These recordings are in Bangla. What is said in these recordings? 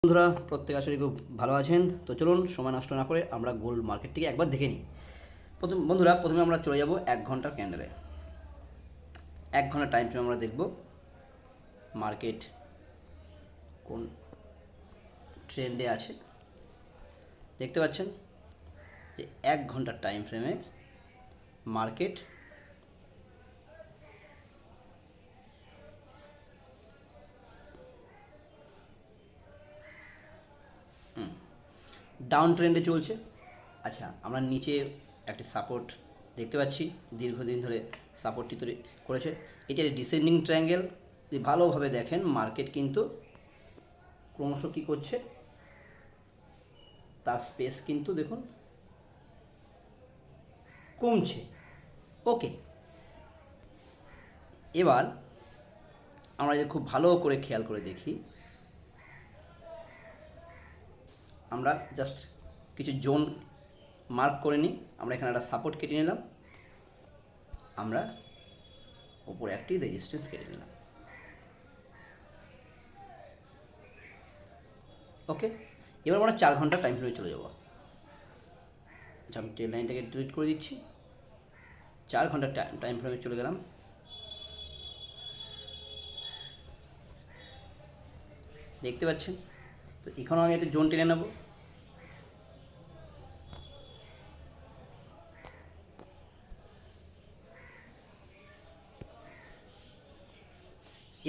বন্ধুরা প্রত্যেক আসলে খুব ভালো আছেন। তো চলুন সময় নষ্ট না করে আমরা গোল্ড মার্কেটটিকে একবার দেখে নিই। প্রথমে আমরা চলে যাব 1 ঘন্টার ক্যান্ডেলে। 1 ঘন্টা টাইম ফ্রেম আমরা দেখব মার্কেট কোন ট্রেন্ডে আছে। দেখতে পাচ্ছেন যে 1 ঘন্টার টাইম ফ্রেমে মার্কেট ডাউন ট্রেন্ডে চলছে। আচ্ছা, আমরা নিচে একটি সাপোর্ট দেখতে পাচ্ছি, দীর্ঘদিন ধরে সাপোর্টটি তৈরি করেছে। এটি একটি ডিসেন্ডিং ট্রায়াঙ্গেল। যদি ভালোভাবে দেখেন মার্কেট কিন্তু ক্রমশ কী করছে, তার স্পেস কিন্তু দেখুন কমছে। ওকে, এবার আমরা যদি খুব ভালো করে খেয়াল করে দেখি, আমরা জাস্ট কিছু জোন মার্ক করে নিই। আমরা এখানে একটা সাপোর্ট কেটে নিলাম, আমরা ওপরে একটি রেজিস্ট্যান্স কেটে নিলাম। ওকে, এবার আমরা 4 ঘন্টা টাইম ফ্রেমে চলে যাবো। আমি ট্রেন লাইনটাকে ডিলিট করে দিচ্ছি। 4 ঘন্টা টাইম ফ্রেমে চলে গেলাম। দেখতে পাচ্ছেন তো এখানেও আমি একটা জোন টেনে নেব।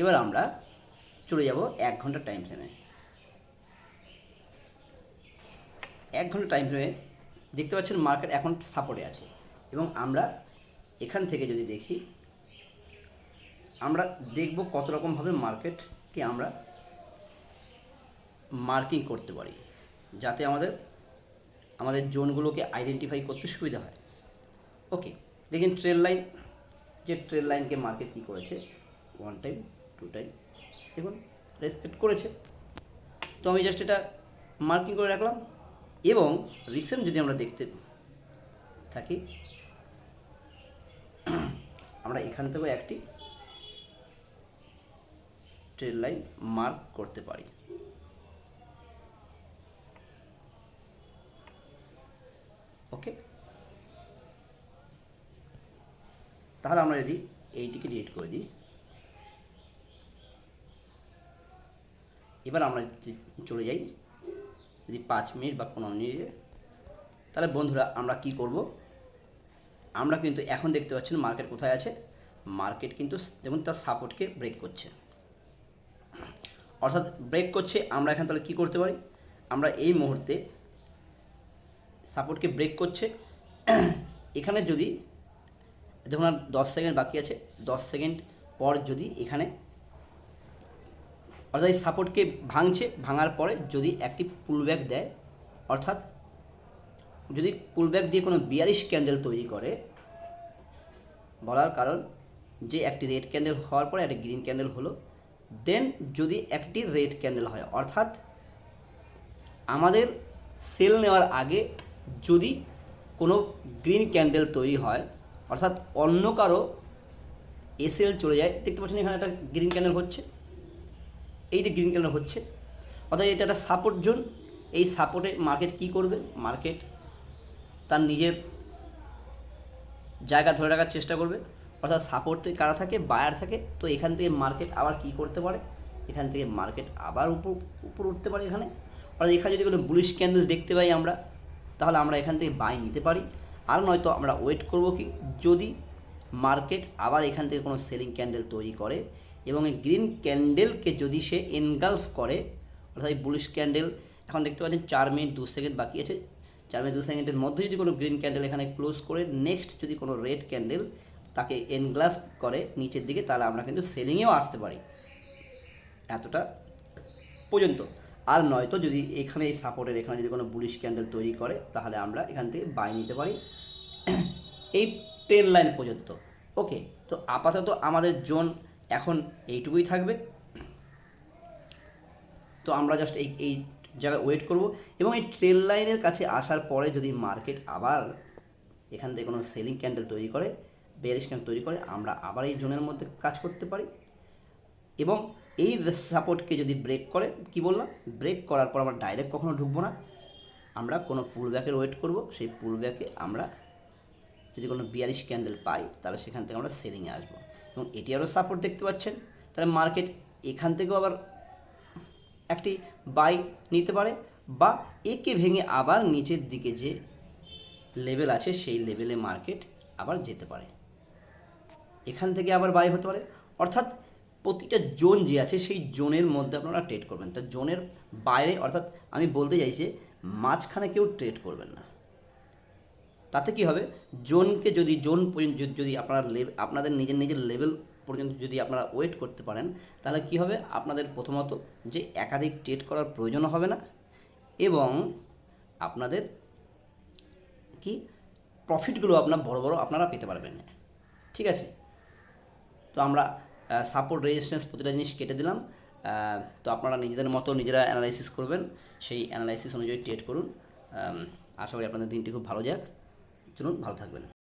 এবার আমরা চলে যাব 1 ঘন্টা টাইম ফ্রেমে। 1 ঘন্টা টাইম ফ্রেমে দেখতে পাচ্ছেন মার্কেট এখন সাপোর্টে আছে, এবং আমরা এখান থেকে যদি দেখি, আমরা দেখব কত রকমভাবে মার্কেটকে আমরা মার্কিং করতে পারি, যাতে আমাদের জোনগুলোকে আইডেন্টিফাই করতে সুবিধা হয়। ওকে, দেখেন ট্রেল লাইন, যে ট্রেল লাইনকে মার্কেট কী করেছে, 1 টাইম 2 টাইম দেখুন রেসপেক্ট করেছে। তো আমি জাস্ট এটা মার্কিং করে রাখলাম। এবং রিসেন্ট যদি আমরা দেখতে থাকি, আমরা এখান থেকেও একটি ট্রেল লাইন মার্ক করতে পারি। ওকে, তাহলে আমরা যদি এইটিকে ডিলিট করে দিই, এবার আমরা চলে যাই যদি 5 মিনিট বা 15 মিনিটে, তাহলে বন্ধুরা আমরা কি করব, আমরা কিন্তু এখন দেখতে পাচ্ছেন মার্কেট কোথায় আছে। মার্কেট কিন্তু দেখুন তার সাপোর্টকে ব্রেক করছে, অর্থাৎ ব্রেক করছে। আমরা এখানে তাহলে কী করতে পারি, আমরা এই মুহূর্তে সাপোর্টকে ব্রেক করছে, এখানে যদি দেখুন আর 10 সেকেন্ড বাকি আছে, 10 সেকেন্ড পর যদি এখানে, অর্থাৎ এই সাপোর্টকে ভাঙছে, ভাঙার পরে যদি একটি পুলব্যাক দেয়, অর্থাৎ যদি পুলব্যাক দিয়ে কোনো বিয়ারিশ ক্যান্ডেল তৈরি করে, বলার কারণ যে একটি রেড ক্যান্ডেল হওয়ার পরে একটা গ্রিন ক্যান্ডেল হলো, দেন যদি একটি রেড ক্যান্ডেল হয়, অর্থাৎ আমাদের সেল নেওয়ার আগে যদি কোনো গ্রিন ক্যান্ডেল তৈরি হয়, অর্থাৎ অন্য কারো এসএল চলে যায়। দেখতে পাচ্ছেন এখানে একটা গ্রিন ক্যান্ডেল হচ্ছে, এই যে গ্রিন ক্যান্ডেল হচ্ছে, অর্থাৎ এটা একটা সাপোর্ট জোন। এই সাপোর্টে মার্কেট কী করবে, মার্কেট তার নিজের জায়গা ধরে রাখার চেষ্টা করবে। অর্থাৎ সাপোর্টে কারা থাকে, বায়ার থাকে। তো এখান থেকে মার্কেট আবার কী করতে পারে, এখান থেকে মার্কেট আবার উপর উঠতে পারে এখানে। অর্থাৎ এখানে যদি কোনো বুলিশ ক্যান্ডেল দেখতে পাই আমরা, তাহলে আমরা এখান থেকে বাই নিতে পারি। আর নয়তো আমরা ওয়েট করব কি, যদি মার্কেট আবার এখান থেকে কোনো সেলিং ক্যান্ডেল তৈরি করে এবং এই গ্রিন ক্যান্ডেলকে যদি সে এনগালফ করে, অর্থাৎ এই বুলিশ ক্যান্ডেল এখন দেখতে পাচ্ছেন 4 মিনিট 2 সেকেন্ড বাকি আছে, 4 মিনিট 2 সেকেন্ডের মধ্যে যদি কোনো গ্রিন ক্যান্ডেল এখানে ক্লোজ করে নেক্সট যদি কোনো রেড ক্যান্ডেল তাকে এনগালফ করে নিচের দিকে, তাহলে আমরা কিন্তু সেলিংয়েও আসতে পারি এতটা পর্যন্ত। আর নয়তো যদি এখানে এই সাপোর্টের এখানে যদি কোনো বুলিশ ক্যান্ডেল তৈরি করে, তাহলে আমরা এখান থেকে বাই নিতে পারি এই ট্রেন লাইন পর্যন্ত। ওকে, তো আপাতত আমাদের জোন এখন এইটুকুই থাকবে। তো আমরা জাস্ট এই জায়গায় ওয়েট করব, এবং এই ট্রেন লাইনের কাছে আসার পরে যদি মার্কেট আবার এখান থেকে কোনো সেলিং ক্যান্ডেল তৈরি করে, বেয়ারিশ ক্যান্ডেল তৈরি করে, আমরা আবার এই জোনের মধ্যে কাজ করতে পারি। এবং এই সাপোর্টকে যদি ব্রেক করে, কি বললাম, ব্রেক করার পর আমরা ডাইরেক্ট কখনো ঢুকবো না, আমরা কোনো পুল ব্যাকের ওয়েট করব। সেই পুল ব্যাকে আমরা যদি কোনো বিয়ারিশ ক্যান্ডেল পাই তাহলে সেখান থেকে আমরা সেলিংয়ে আসবো, এবং এটি আরও সাপোর্ট দেখতে পাচ্ছেন। তাহলে মার্কেট এখান থেকেও আবার একটি বাই নিতে পারে, বা একে ভেঙে আবার নিচের দিকে যে লেভেল আছে সেই লেভেলে মার্কেট আবার যেতে পারে, এখান থেকে আবার বাই হতে পারে। অর্থাৎ প্রতিটা জোন যে আছে সেই জোনের মধ্যে আপনারা ট্রেড করবেন, তা জোনের বাইরে, অর্থাৎ আমি বলতে চাইছি মাঝখানে কেউ ট্রেড করবেন না। তাতে কি হবে, জোনকে যদি জোন পর্যন্ত যদি আপনারা আপনাদের নিজের নিজের লেভেল পর্যন্ত যদি আপনারা ওয়েট করতে পারেন, তাহলে কি হবে, আপনাদের প্রথমত যে একাধিক ট্রেড করার প্রয়োজন হবে না, এবং আপনাদের কি প্রফিটগুলো আপনার বড় বড় আপনারা পেতে পারবেন না। ঠিক আছে, তো আমরা সাপোর্ট রেজিস্ট্যান্স প্রতিটা জিনিস কেটে দিলাম। তো আপনারা নিজেদের মতো নিজেরা অ্যানালাইসিস করবেন, সেই অ্যানালাইসিস অনুযায়ী ট্রেড করুন। আশা করি আপনাদের দিনটি খুব ভালো যাক। চলুন, ভালো থাকবেন।